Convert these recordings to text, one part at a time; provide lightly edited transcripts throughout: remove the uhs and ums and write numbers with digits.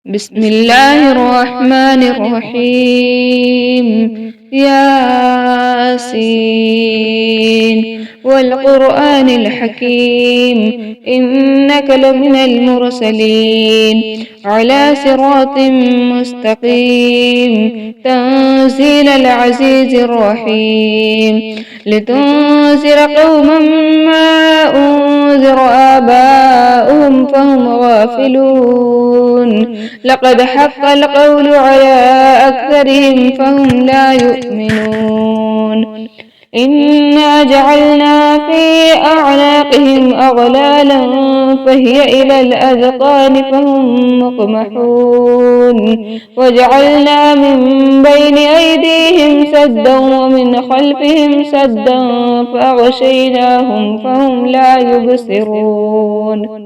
بسم الله الرحمن الرحيم. ياسين والقرآن الحكيم إنك لمن المرسلين على صراط مستقيم تنزيل العزيز الرحيم لتنذر قوما ما أنذر آباؤهم فهم غافلون لقد حق القول على أكثرهم فهم لا يؤمنون إنا جعلنا في أعناقهم أغلالا فهي إلى الأذقان فهم مقمحون وجعلنا من بين أيديهم سدا ومن خلفهم سدا فأغشيناهم فهم لا يبصرون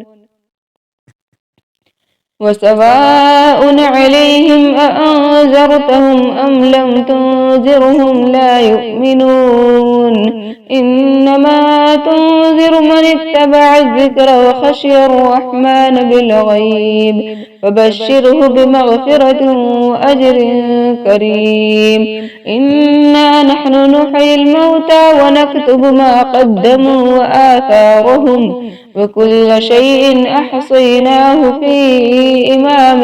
وسواء عليهم أأنذرتهم أم لم تنذرهم لا يؤمنون إنما تنذر من اتبع الذكر وخشي الرحمن بالغيب فبشره بمغفرة وأجر كريم إنا نحن نحيي الموتى ونكتب ما قدموا وآثارهم وكل شيء أحصيناه في إمام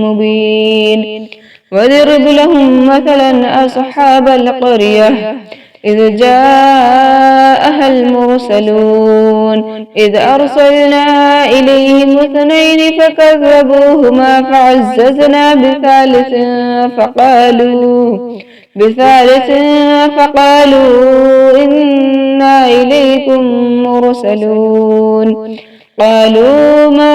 مبين واضرب لهم مثلا أصحاب القرية إذ جاءها المرسلون إذ أرسلنا إليهم اثنين فكذبوهما فعززنا بثالث فقالوا إنا إليكم مرسلون قالوا ما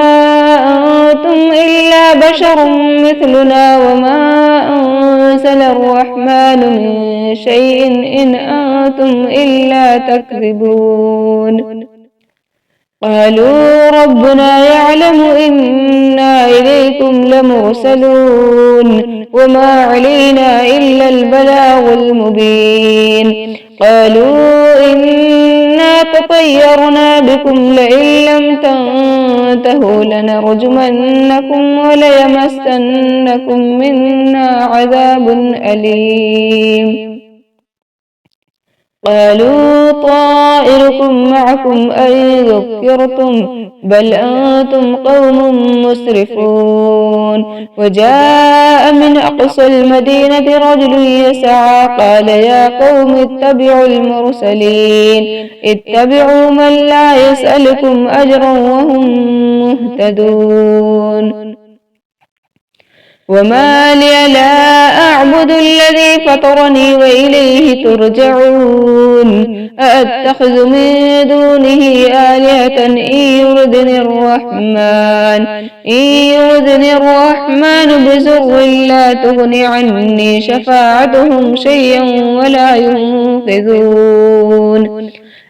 أنتم إلا بشر مثلنا وما أنزل الرحمن من شيء إن أنتم إلا تكذبون قالوا ربنا يعلم إنا إليكم لمرسلون وما علينا إلا البلاغ المبين قالوا إنا تطيرنا بكم لئن لم تنتهوا لنرجمنكم وليمسنكم منا عذاب أليم قالوا طائركم معكم أن ذكرتم بل أنتم قوم مسرفون وجاء من أقصى المدينة رجل يسعى قال يا قوم اتبعوا المرسلين اتبعوا من لا يسألكم أجرا وهم مهتدون وما لي لا أعبد الذي فطرني وإليه ترجعون أأتخذ من دونه آلهة إن يردني الرحمن بضر لا تغن عني شفاعتهم شيئا ولا ينقذون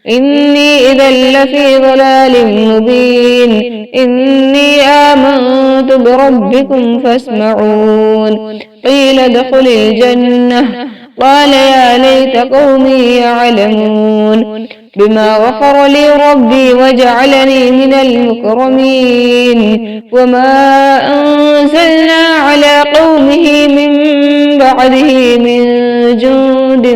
إني إذا لفي ضلال مبين إني آمنت بربكم فاسمعون قيل ادخل الجنة قال يا ليت قومي يعلمون بما غفر لي ربي وجعلني من المكرمين وما أنزلنا على قومه من بعده من جند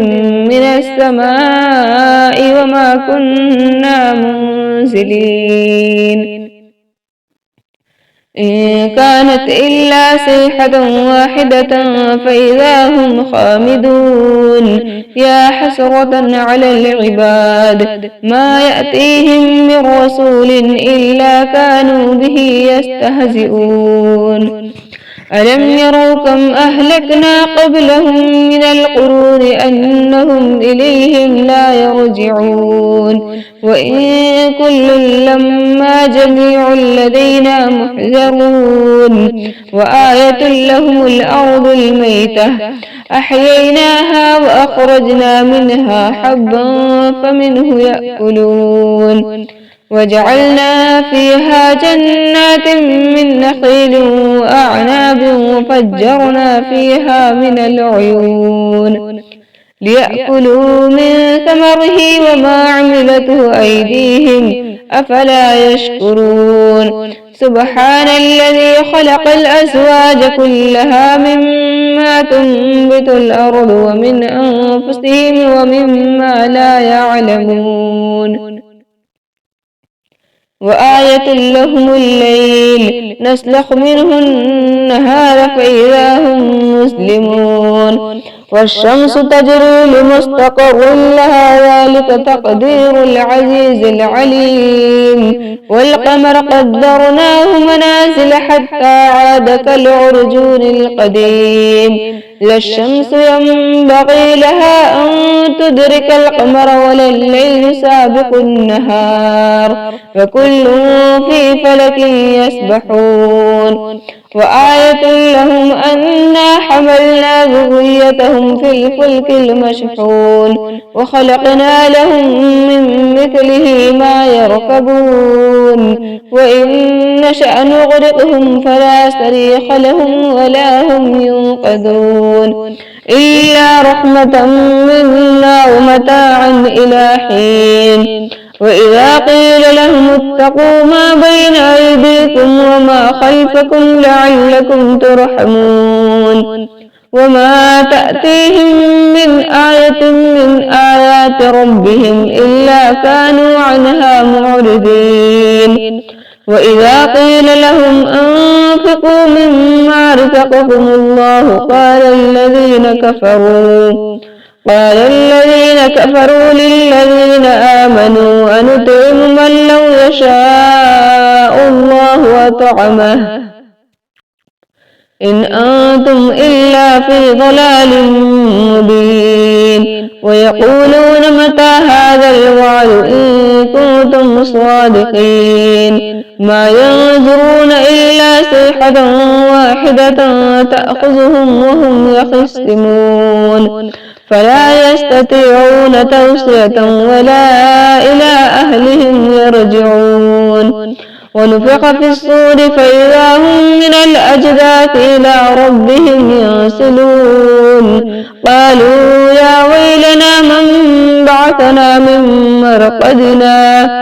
من السماء وما كنا منزلين إن كانت إلا صيحة واحدة فإذا هم خامدون يا حسرة على العباد ما يأتيهم من رسول إلا كانوا به يستهزئون ألم يروا كم أهلكنا قبلهم من القرون أنهم إليهم لا يرجعون وإن كل لما جميع لدينا محذرون وآية لهم الأرض الميتة أحييناها وأخرجنا منها حبا فمنه يأكلون وجعلنا فيها جنات من نخيل وأعناب وفجرنا فيها من العيون ليأكلوا من ثمره وما عملته أيديهم أفلا يشكرون سبحان الذي خلق الأزواج كلها مما تنبت الأرض ومن أنفسهم ومما لا يعلمون وآية لهم الليل نسلخ منه النهار فإذا هم مسلمون والشمس تجري لمستقر لها ذلك تقدير العزيز العليم والقمر قدرناه منازل حتى عاد كالعرجون القديم لا الشمس ينبغي لها أن تدرك القمر ولا الليل سابق النهار فكل في فلك يسبحون وآية لهم أنا حملنا ذريتهم في الفلك المشحون وخلقنا لهم من مثله ما يركبون وإن نشأ نغرقهم فلا صريخ لهم ولا هم ينقذون إلا رحمة منا ومتاعا إلى حين وإذا قيل لهم اتقوا ما بين أيديكم وما خلفكم لعلكم ترحمون وما تأتيهم من آية من آيات ربهم إلا كانوا عنها معرضين وإذا قيل لهم أنفقوا مما رزقكم الله قال الذين كفروا للذين آمنوا أنطعم من لو يشاء الله أطعمه إن أنتم إلا في ضلال مبين ويقولون متى هذا الوعد إن كنتم صادقين ما ينظرون إلا صيحة واحدة تأخذهم وهم يخصمون فلا يستطيعون توصية ولا إلى أهلهم يرجعون ونفخ في الصور فإذا هم من الأجداث إلى ربهم ينسلون قالوا يا ويلنا من بعثنا من مرقدنا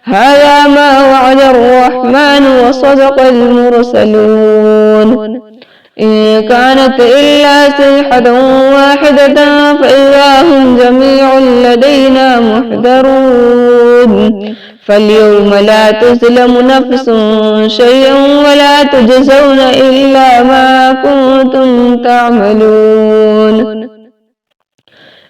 هذا ما وعد الرحمن وصدق المرسلون إن كانت إلا صيحة واحدة فإذا هم جميع لدينا محضرون فاليوم لا تظلم نفس شيئا ولا تجزون إلا ما كنتم تعملون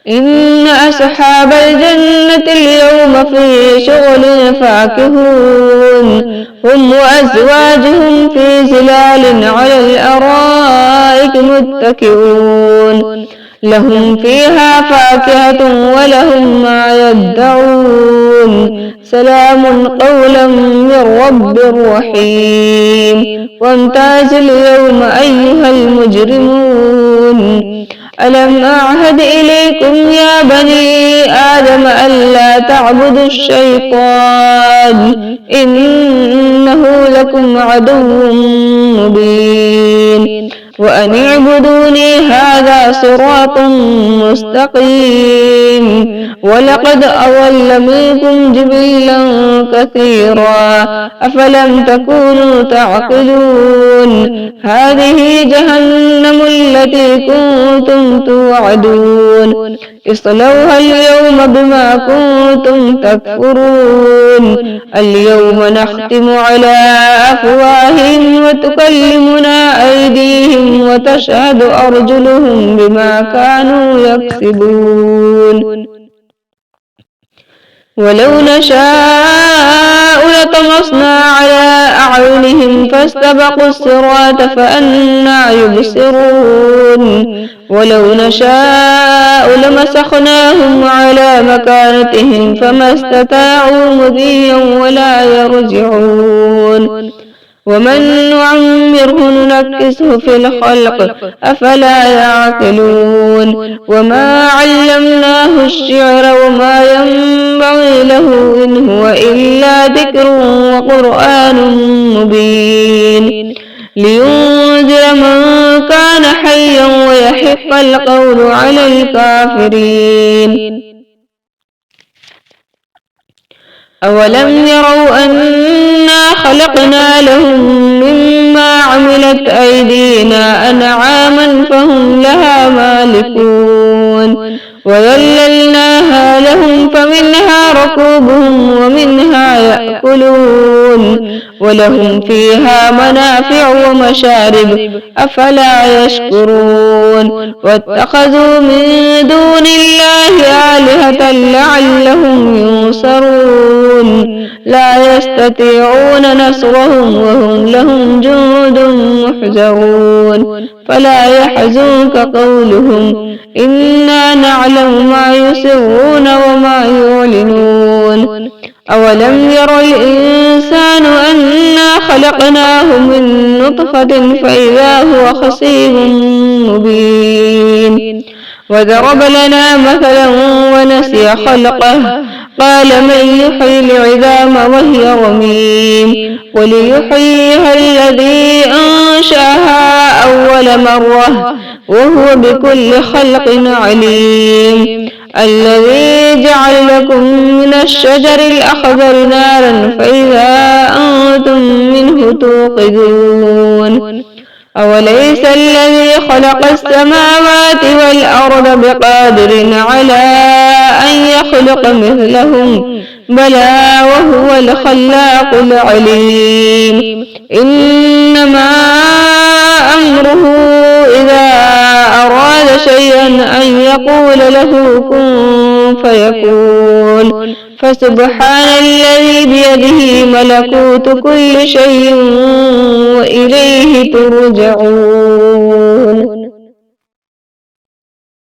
إن أصحاب الجنة اليوم في شغل فاكهون هم وأزواجهم في ظلال على الأرائك متكئون لهم فيها فاكهة ولهم ما يدعون سلام قولا من رب رحيم وامتاز اليوم أيها المجرمون ألم أعهد إليكم يا بني آدم ألا تعبدوا الشيطان إنه لكم عدو مبين وأن اعبدوني هذا صراط مستقيم ولقد أضل منكم جبلا كثيرا أفلم تكونوا تعقلون هذه جهنم التي كنتم توعدون اصلوها اليوم بما كنتم تكفرون اليوم نختم على أفواههم وتكلمنا أيديهم وتشهد أرجلهم بما كانوا يكسبون ولو نشاء لطمسنا على أعينهم فاستبقوا الصراط فأنى يبصرون ولو نشاء لمسخناهم على مكانتهم فما استطاعوا مضيا ولا يرجعون ومن نعمره ننكسه في الخلق أفلا يعقلون وما علمناه الشعر وما ينبغي له إن هو إلا ذكر وقرآن مبين لينذر من كان حيا ويحق القول على الكافرين أولم يروا أنا خلقنا لهم مما عملت أيدينا أنعاما فهم لها مالكون وذللناها لهم فمنها ركوبهم ومنها يأكلون ولهم فيها منافع ومشارب أفلا يشكرون واتخذوا من دون الله آلهة لعلهم ينصرون لا يستطيعون نصرهم وهم لهم جند محضرون فلا يحزنك قولهم إنا نعلم ما يسرون وما يعلنون أولم ير الإنسان أنا خلقناه من نطفة فإذا هو خصيم مبين وضرب لنا مثلا ونسي خلقه قال من يحيي العظام وهي رميم قل يحييها الذي أنشأها أول مرة وهو بكل خلق عليم الذي جعل لكم من الشجر الأخضر نارا فإذا أنتم منه توقدون أوليس الذي خلق السماوات والأرض بقادر على أن يخلق مثلهم بلى وهو الخلاق العليم إنما أمره إذا أراد شيئا أن يقول له كن فيكون فسبحان الذي بيده ملكوت كل شيء وإليه ترجعون.